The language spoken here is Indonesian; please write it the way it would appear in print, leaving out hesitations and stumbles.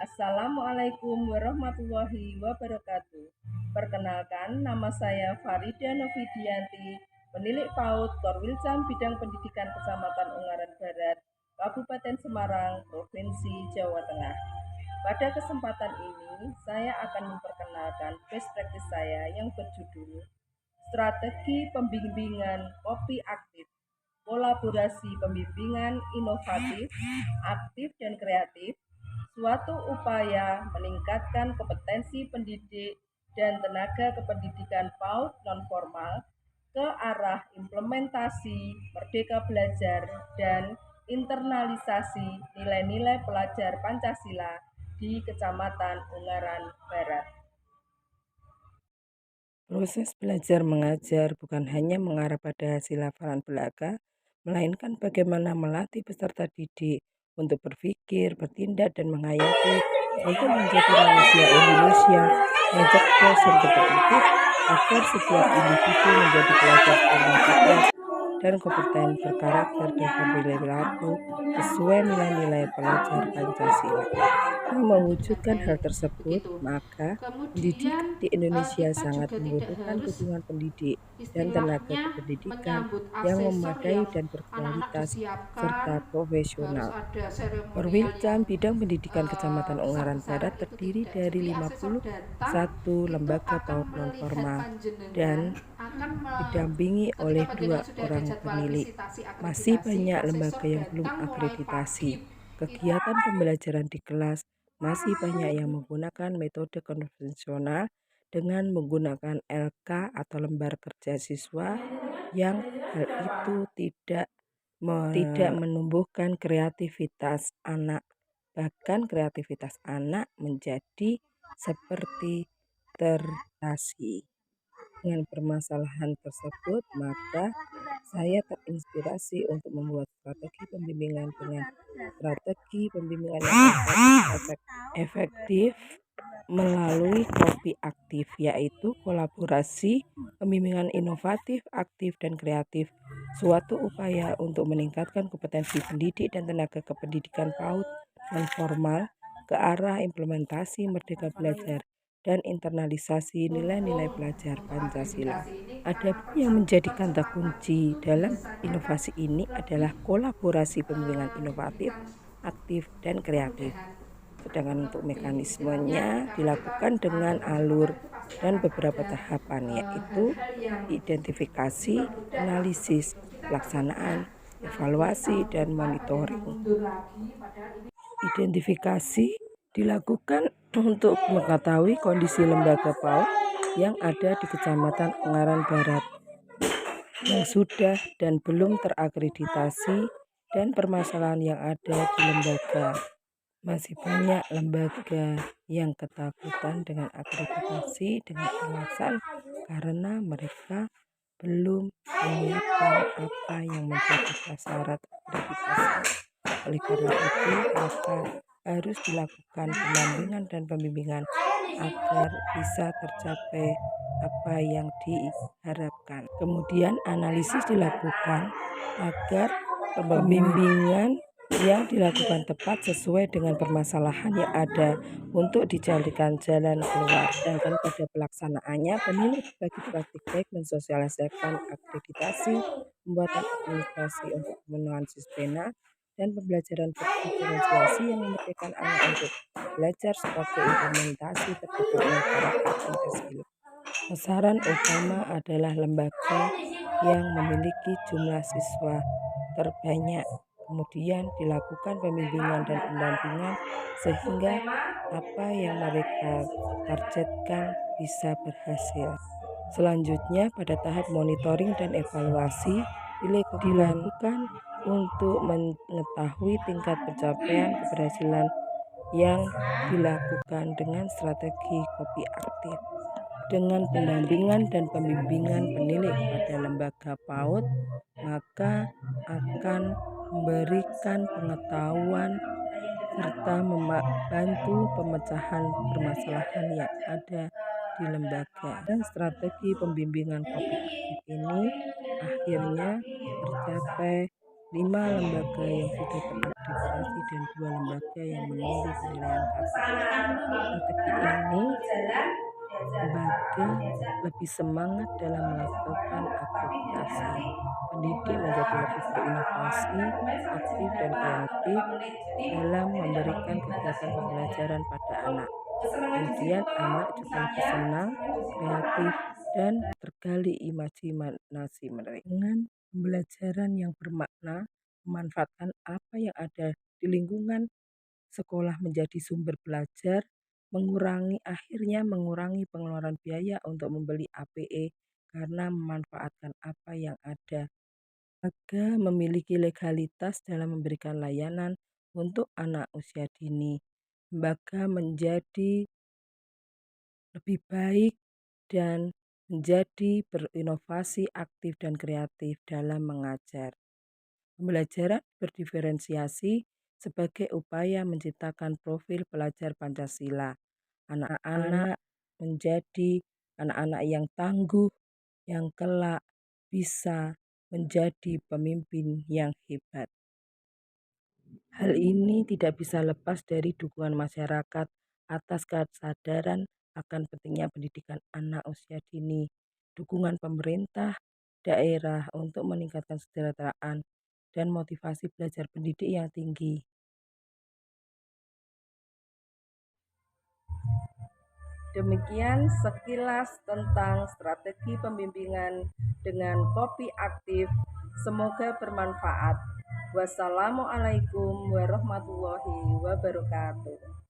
Assalamualaikum warahmatullahi wabarakatuh. Perkenalkan, nama saya Farida Novidianti, penilik PAUD Korwilcam Bidang Pendidikan Kecamatan Ungaran Barat, Kabupaten Semarang, Provinsi Jawa Tengah. Pada kesempatan ini, saya akan memperkenalkan best practice saya yang berjudul Strategi Pembimbingan Kopi Aktif, kolaborasi pembimbingan inovatif, aktif dan kreatif, suatu upaya meningkatkan kompetensi pendidik dan tenaga kependidikan PAUD nonformal ke arah implementasi Merdeka Belajar dan internalisasi nilai-nilai pelajar Pancasila di Kecamatan Ungaran Barat. Proses belajar mengajar bukan hanya mengarah pada hasil hafalan belaka, melainkan bagaimana melatih peserta didik untuk berpikir, bertindak, dan menghayati untuk menjadi manusia Indonesia yang cerdas dan kompetitif agar setiap individu menjadi pelajar bermartabat dan kompeten berkarakter dan berperilaku sesuai nilai-nilai pelajar Pancasila. Untuk mewujudkan hal tersebut, begitu. maka pendidikan Kemudian di Indonesia kita sangat juga tidak membutuhkan harus dukungan pendidik dan tenaga istilahnya kependidikan menyambut yang asesor memadai yang dan anak-anak berkualitas disiapkan, serta harus profesional. ada seremonial yang Perwilcam Bidang Pendidikan Kecamatan Ungaran Barat besar-besaran, itu terdiri tidak. dari Jadi asesor 51 datang itu lembaga akan PAUD melihat nonformal panjenengan, dan akan didampingi ketika oleh 2 panjenengan sudah ada orang jadwal penilik. visitasi Masih akreditasi, banyak asesor lembaga yang belum datang mulai akreditasi. pagi. Itu Kegiatan pembelajaran di kelas masih banyak yang menggunakan metode konvensional dengan menggunakan LK atau lembar kerja siswa yang hal itu tidak menumbuhkan kreativitas anak. Bahkan kreativitas anak menjadi seperti terbatasi. Dengan permasalahan tersebut, maka saya terinspirasi untuk membuat strategi pembimbingan dengan strategi pembimbingan yang efektif melalui kopi aktif, yaitu kolaborasi, pembimbingan inovatif, aktif, dan kreatif, suatu upaya untuk meningkatkan kompetensi pendidik dan tenaga kependidikan PAUD non-formal ke arah implementasi Merdeka Belajar dan internalisasi nilai-nilai pelajar Pancasila. Adapun yang menjadi kata kunci dalam inovasi ini adalah kolaborasi pembimbingan inovatif, aktif, dan kreatif. Sedangkan untuk mekanismenya dilakukan dengan alur dan beberapa tahapan, yaitu identifikasi, analisis, pelaksanaan, evaluasi, dan monitoring. Identifikasi dilakukan untuk mengetahui kondisi lembaga PAUD yang ada di Kecamatan Ungaran Barat yang sudah dan belum terakreditasi dan permasalahan yang ada di lembaga. Masih banyak lembaga yang ketakutan dengan akreditasi dengan alasan karena mereka belum menyiapkan apa yang menjadi prasyarat akreditasi. Oleh karena itu, maka harus dilakukan pendampingan dan pembimbingan agar bisa tercapai apa yang diharapkan. Kemudian analisis dilakukan agar pembimbingan yang dilakukan tepat sesuai dengan permasalahan yang ada untuk dicarikan jalan keluar. Sedangkan pada pelaksanaannya, penilik bagi praktik baik mensosialisasikan akreditasi, pembuatan administrasi untuk pemenuhan Sispena, dan pembelajaran berdiferensiasi yang memerdekakan anak untuk belajar sebagai implementasi tercapainya karakter Pancasila. Sasaran utama adalah lembaga yang memiliki jumlah siswa terbanyak. Kemudian dilakukan pembimbingan dan pendampingan sehingga apa yang mereka targetkan bisa berhasil. Selanjutnya pada tahap monitoring dan evaluasi dilakukan untuk mengetahui tingkat pencapaian keberhasilan yang dilakukan dengan strategi kopi aktif. Dengan pendampingan dan pembimbingan penilik pada lembaga PAUD, maka akan memberikan pengetahuan serta membantu pemecahan permasalahan yang ada di lembaga. Dan strategi pembimbingan kopi aktif ini akhirnya tercapai 5 lembaga yang sudah terakreditasi organisasi dan 2 lembaga yang mengundi penilaian KPI. Strategi ini lembaga lebih semangat dalam melakukan akreditasi. Pendidik menjadi lebih berinovasi, aktif dan kreatif dalam memberikan kegiatan pembelajaran pada anak. Kemudian anak juga lebih senang, kreatif, dan tergali imajinasi mereka. Dengan pembelajaran yang bermakna, memanfaatkan apa yang ada di lingkungan sekolah menjadi sumber belajar, akhirnya mengurangi pengeluaran biaya untuk membeli APE karena memanfaatkan apa yang ada. Lembaga memiliki legalitas dalam memberikan layanan untuk anak usia dini. Lembaga menjadi lebih baik dan menjadi berinovasi, aktif dan kreatif dalam mengajar. Pembelajaran berdiferensiasi sebagai upaya menciptakan profil pelajar Pancasila. Anak-anak menjadi anak-anak yang tangguh, yang kelak bisa menjadi pemimpin yang hebat. Hal ini tidak bisa lepas dari dukungan masyarakat atas kesadaran akan pentingnya pendidikan anak usia dini, dukungan pemerintah daerah untuk meningkatkan kesejahteraan dan motivasi belajar pendidik yang tinggi. Demikian sekilas tentang strategi pembimbingan dengan kopi aktif. Semoga bermanfaat. Wassalamualaikum warahmatullahi wabarakatuh.